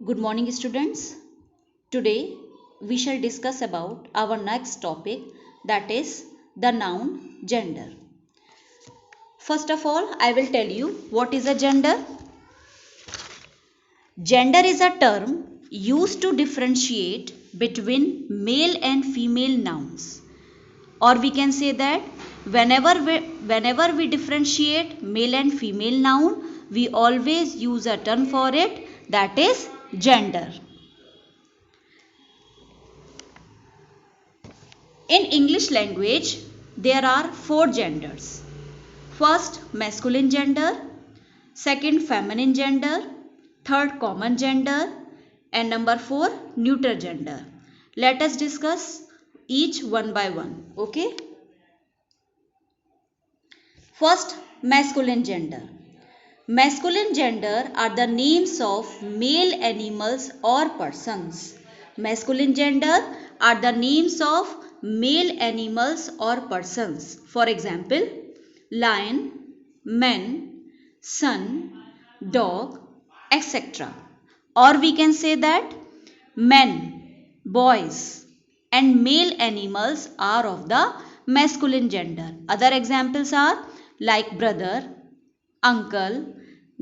Good morning, students. Today we shall discuss about our next topic, that is the noun gender. First of all, I will tell you what is a gender. Gender is a term used to differentiate between male and female nouns. Or we can say that whenever we differentiate male and female noun, we always use a term for it, that is gender. In English language, there are four genders. First, masculine gender, second, feminine gender, third, common gender, and number four, neuter gender. Let us discuss each one by one. Okay? First, masculine gender. Masculine gender are the names of male animals or persons. Masculine gender are the names of male animals or persons. For example, lion, man, son, dog, etc. Or we can say that men, boys, and male animals are of the masculine gender. Other examples are like brother, uncle,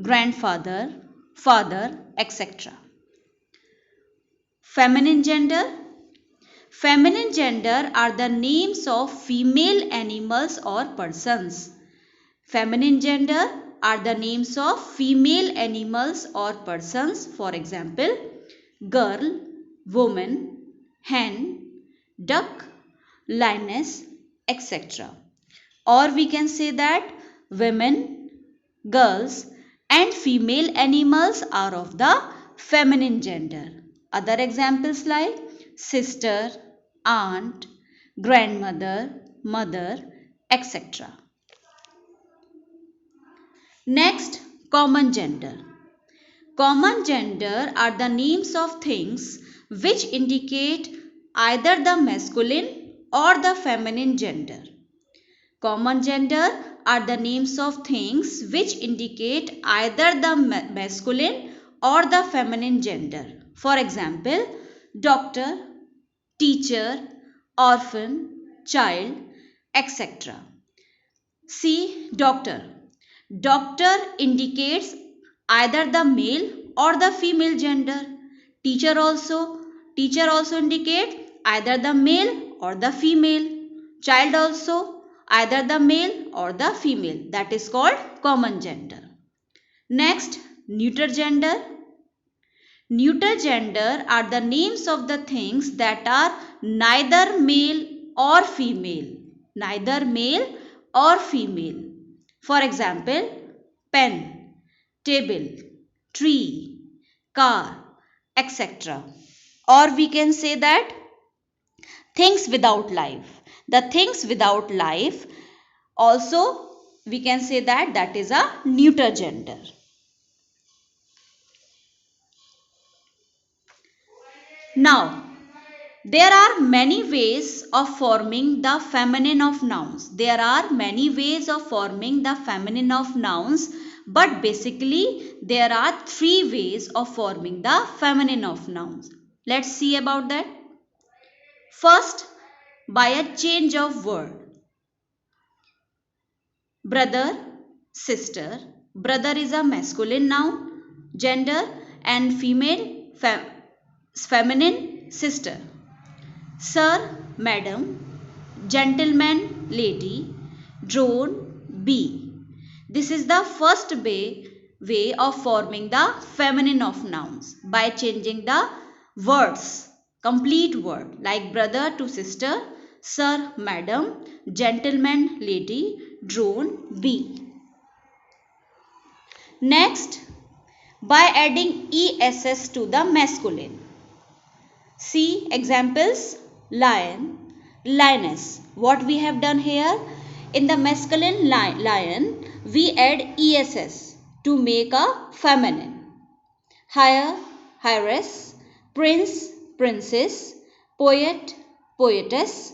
grandfather, father, etc. Feminine gender. Feminine gender are the names of female animals or persons. Feminine gender are the names of female animals or persons. For example, girl, woman, hen, duck, lioness, etc. Or we can say that women, girls, and female animals are of the feminine gender. Other examples like sister, aunt, grandmother, mother, etc. Next, common gender. Common gender are the names of things which indicate either the masculine or the feminine gender. Common gender are the names of things which indicate either the masculine or the feminine gender. For example, doctor, teacher, orphan, child, etc. See, doctor. Doctor indicates either the male or the female gender. Teacher also. Teacher also indicates either the male or the female. Child also either the male or the female. That is called common gender. Next, neuter gender. Neuter gender are the names of the things that are neither male or female. Neither male or female. For example, pen, table, tree, car, etc. Or we can say that things without life. The things without life also we can say that that is a neuter gender. Now, there are many ways of forming the feminine of nouns. There are many ways of forming the feminine of nouns, but basically there are three ways of forming the feminine of nouns. Let's see about that. First, by a change of word. Brother, sister. Brother is a masculine noun, gender, and female, feminine, sister. Sir, madam, gentleman, lady, drone, bee. This is the first way of forming the feminine of nouns by changing the words, complete word like brother to sister, sir, madam, gentleman, lady, drone, bee. Next, by adding ess to the masculine. See examples, lion, lioness. What we have done here, in the masculine lion, we add ess to make a feminine. Hire, heiress, prince, princess, poet, poetess,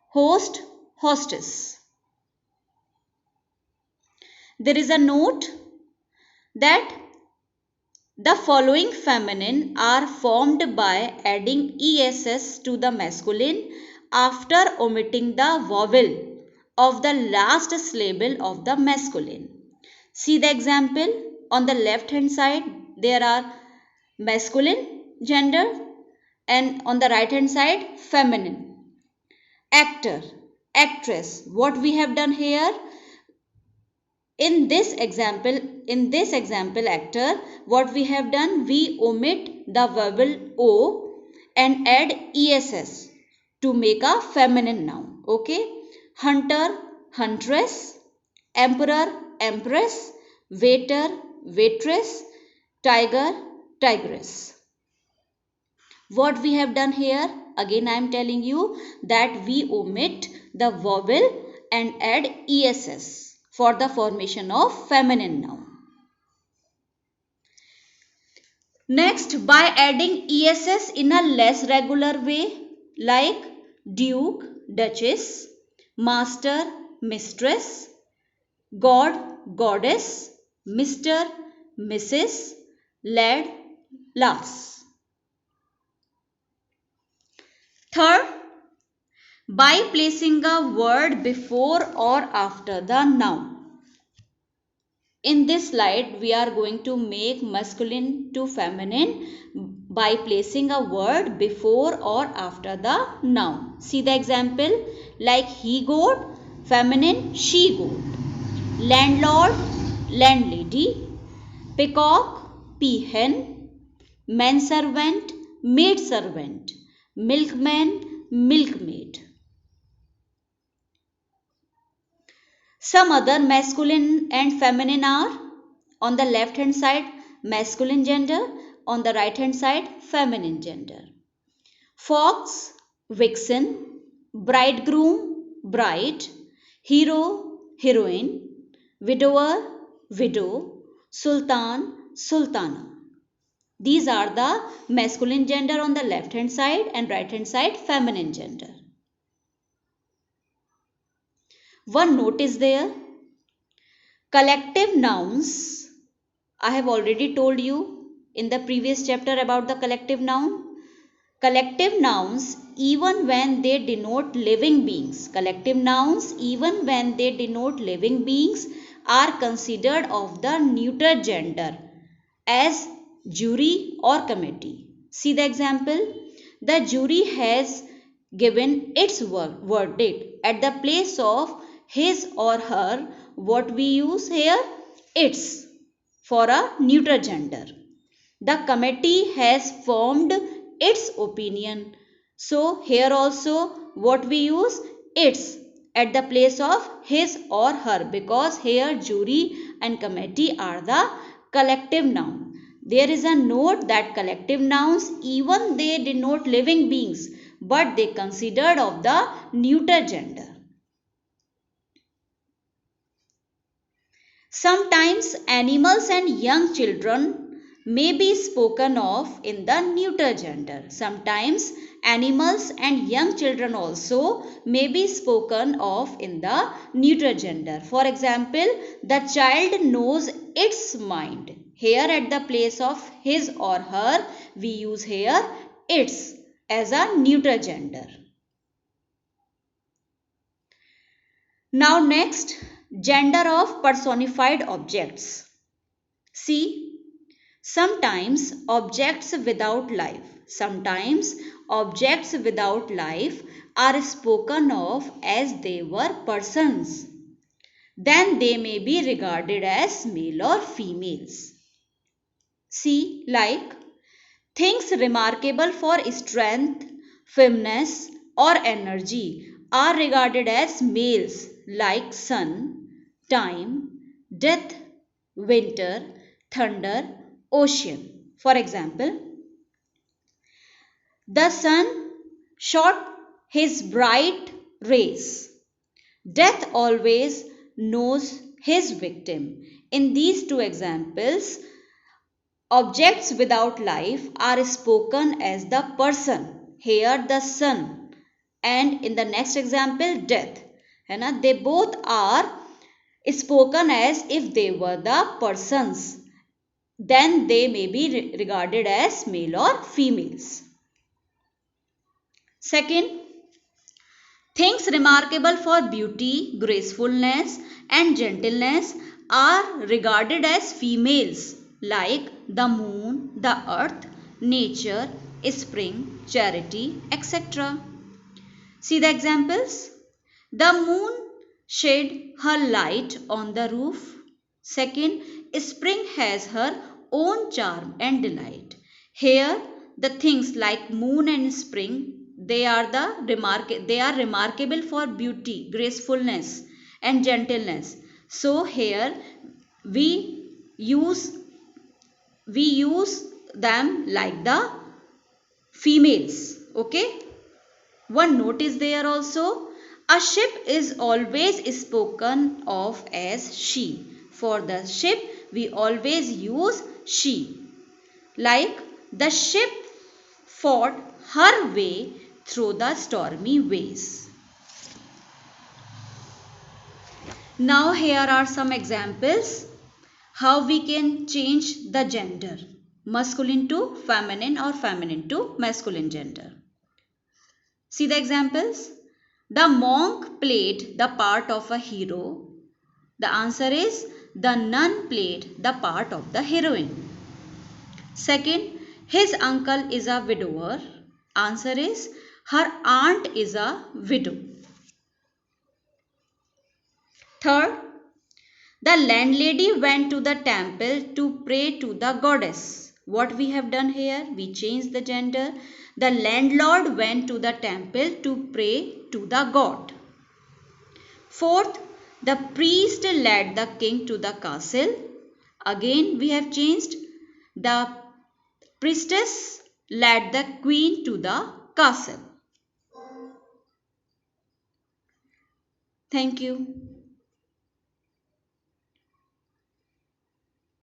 host, hostess. There is a note that The following feminine are formed by adding ess to the masculine after omitting the vowel of the last syllable of the masculine. See the example. On the left hand side there are masculine gender and on the right hand side feminine. Actor, actress. What we have done here? In this example actor, what we have done, we omit the vowel o and add ess to make a feminine noun. Okay. Hunter, huntress. Emperor, empress. Waiter, waitress. Tiger, tigress. What we have done here? Again I am telling you that we omit the vowel and add ess for the formation of feminine noun. Next, by adding ess in a less regular way like duke, duchess, master, mistress, god, goddess, Mr., Mrs., lad, lass. Third, by placing a word before or after the noun. In this slide, we are going to make masculine to feminine by placing a word before or after the noun. See the example like he goat, feminine she goat, landlord, landlady, peacock, peahen, manservant, maidservant, milkman, milkmaid. Some other masculine and feminine are on the left hand side masculine gender, on the right hand side feminine gender. Fox, vixen, bridegroom, bride, hero, heroine, widower, widow, sultan, sultana. These are the masculine gender on the left hand side and right hand side feminine gender. One note is there. Collective nouns. I have already told you in the previous chapter about the collective noun. Collective nouns, even when they denote living beings, collective nouns, even when they denote living beings, are considered of the neuter gender as jury or committee. See the example. The jury has given its verdict at the place of his or her. What we use here? Its for a neuter gender. The committee has formed its opinion. So here also what we use? Its at the place of his or her, because here jury and committee are the collective noun. There is a note that collective nouns, even they denote living beings, but they considered of the neuter gender. Sometimes animals and young children may be spoken of in the neuter gender. Sometimes animals and young children also may be spoken of in the neuter gender. For example, the child knows its mind. Here at the place of his or her, we use here its as a neuter gender. Now next, gender of personified objects. See, sometimes objects without life are spoken of as they were persons. Then they may be regarded as male or females. See, like things remarkable for strength, firmness or energy are regarded as males, like sun, time, death, winter, thunder, ocean. For example, the sun shot his bright rays. Death always knows his victim. In these two examples, objects without life are spoken as the person. Here the sun, and in the next example death. They both are spoken as if they were the persons. then they may be regarded as male or females. Second, things remarkable for beauty, gracefulness, and gentleness are regarded as females, like the moon, the earth, nature, spring, charity, etc. See the examples. The moon shed her light on the roof. Second, spring has her own charm and delight. Here, the things like moon and spring, they are remarkable for beauty, gracefulness, and gentleness. So here we use we use them like the females. Okay. One note is there also. A ship is always spoken of as she. For the ship, we always use she. Like the ship fought her way through the stormy ways. Now here are some examples how we can change the gender. Masculine to feminine or feminine to masculine gender. See the examples. The monk played the part of a hero. The answer is the nun played the part of the heroine. Second, his uncle is a widower. Answer is her aunt is a widow. Third, the landlady went to the temple to pray to the goddess. What we have done here? We changed the gender. The landlord went to the temple to pray to the god. Fourth, the priest led the king to the castle. Again, we have changed. The priestess led the queen to the castle. Thank you.